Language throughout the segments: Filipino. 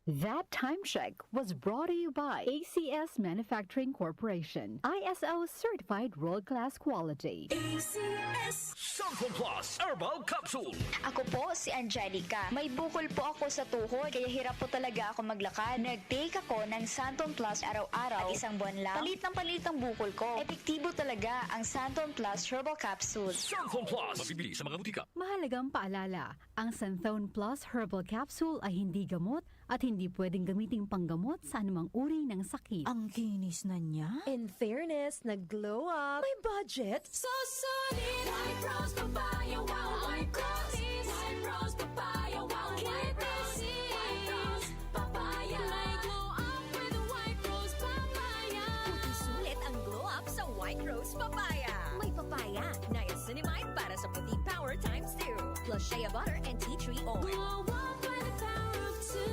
That time check was brought to you by ACS Manufacturing Corporation, ISO certified world-class quality. ACS Santon Plus Herbal Capsule. Ako po si Angelica. May bukol po ako sa tuhod, kaya hirap po talaga ako maglakad. Nag-take ako ng Santon Plus araw-araw at isang buwan lang. Palit ng bukol ko. Epektibo talaga ang Santon Plus Herbal Capsule. Santon Plus. Mabibili sa mga butika. Mahalagang paalala, ang Santhone Plus Herbal Capsule ay hindi gamot at hindi pwedeng gamiting panggamot sa anumang uri ng sakit. Ang kinis na niya. In fairness, nag-glow up. May budget. So solid. White Rose Papaya. Wow, White Rose. White Rose Papaya. Wow, White Rose. White Rose Papaya. May glow up with White Rose Papaya. Puti sulit ang glow up sa White Rose Papaya. May papaya, niacinamide para sa puti power times 2. Plus shea butter and tea tree oil. Glow up with the power of two.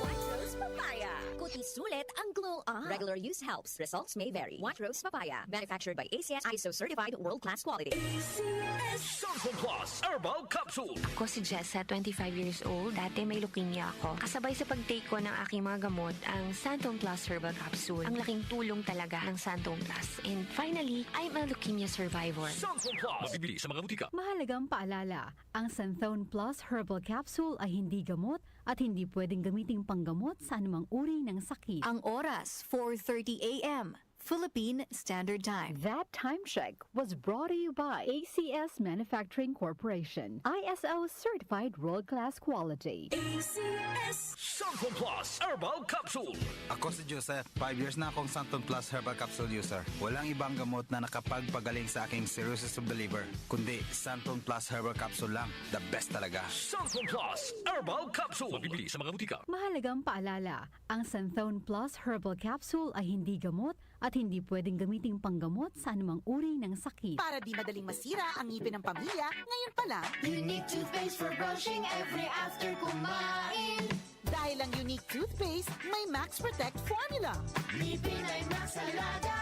White Rose Papaya. Kuti sulit ang glow up. Regular use helps. Results may vary. White Rose Papaya. Manufactured by ACS ISO certified world-class quality. ACS Santon Plus Herbal Capsule. Ako si Jessa, 25 years old. Dati may leukemia ako. Kasabay sa pag-take ko ng aking mga gamot, ang Santon Plus Herbal Capsule. Ang laking tulong talaga ng Santon Plus. And finally, I'm a leukemia survivor. Santon Plus. Mabibili sa mga butika. Mahalagang paalala, ang Santhone Plus Herbal Capsule ay hindi gamot at hindi pwedeng gamiting panggamot sa anumang uri ng sakit. Ang oras, 4:30 a.m. Philippine Standard Time. That time check was brought to you by ACS Manufacturing Corporation, ISO certified world-class quality. ACS Santon Plus Herbal Capsule. Ako si Joseph. 5 years na akong Santon Plus Herbal Capsule user. Walang ibang gamot na nakapagpagaling sa aking cirrhosis of the liver, kundi Santon Plus Herbal Capsule lang. The best talaga. Santon Plus Herbal Capsule. Mabibili sa mga butika. Mahalagang paalala, ang Santhone Plus Herbal Capsule ay hindi gamot at hindi pwedeng gamiting panggamot sa anumang uri ng sakit. Para di madaling masira ang ngipin ng pamilya, ngayon pa lang, Unique toothpaste for brushing every after kumain. dahil ang unique toothpaste, may Max Protect formula. Ngipin ay Max Alaga.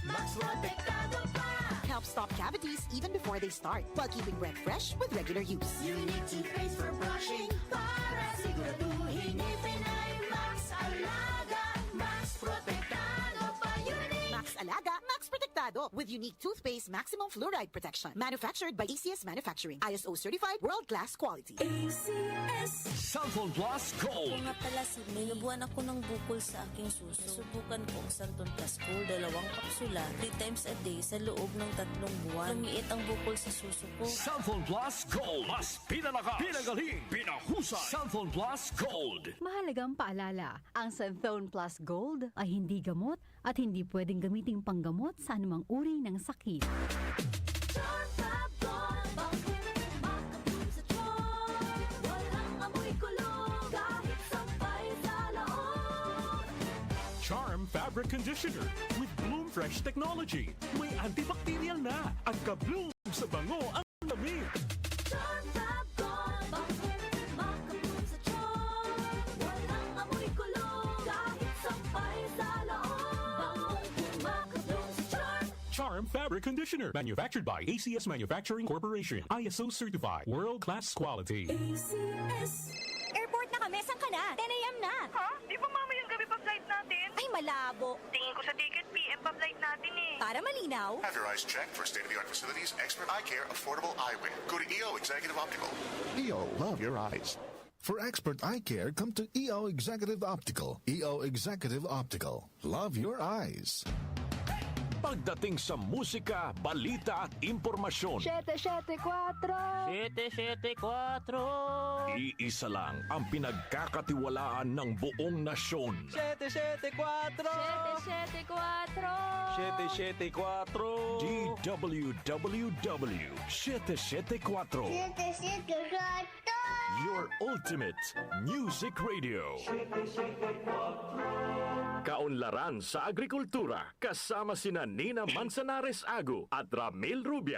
Max Protektado pa. Helps stop cavities even before they start, while keeping breath fresh with regular use. Unique toothpaste for brushing para siguraduhin ngipin ay Max Alaga. Max Protektado pa. Unique. Max Alaga, Max Protectado with unique toothpaste maximum fluoride protection. Manufactured by ACS Manufacturing, ISO certified world-class quality. ACS Santon Plus Gold. Nga pala, Sid, may nabuhan ako ng bukol sa aking suso. Subukan ko ang Santon Plus Gold, 2 kapsula, 3 times a day sa loob ng 3 buwan. Lumiit ang bukol sa suso ko. Santon Plus Gold. Mas pinalakas, pinagaling, pinahusay. Santon Plus Gold. Mahalagang paalala, ang Santhone Plus Gold ay hindi gamot at hindi pwedeng gamiting panggamot sa anumang uri ng sakit. Charm Fab Gold. Bakit makatulong sa tiyan? Walang amoy kulog kahit sampay sa loob. Charm Fabric Conditioner with Bloom Fresh Technology. May antibacterial na at ka-bloom sa bango ang lamig. Charm Fab Gold. Bakit makatulong sa tiyan? Walang amoy kulog kahit sampay sa loob. Makatulong sa Charm. Charm Fabric Conditioner. Manufactured by ACS Manufacturing Corporation. ISO certified. World-class quality. ACS Airport na kami. Saan ka na? 10 a.m. na. Ha? Di ba mamayang gabi pa flight natin? Ay, malabo. Tingin ko sa ticket, PM pa flight natin eh. Para malinaw, Have your eyes checked for state-of-the-art facilities, expert eye care, affordable eyewear. Go to EO Executive Optical. EO, love your eyes. For expert eye care, come to EO Executive Optical. EO Executive Optical. Love your eyes. Pagdating sa musika, balita at impormasyon, 774! 774. iisa lang ang pinagkakatiwalaan ng buong nasyon. 774. 774. DWWW 774. Your ultimate music radio. Kaunlaran sa agrikultura kasama sina Nina Manzanares Agu at Ramil Rubia.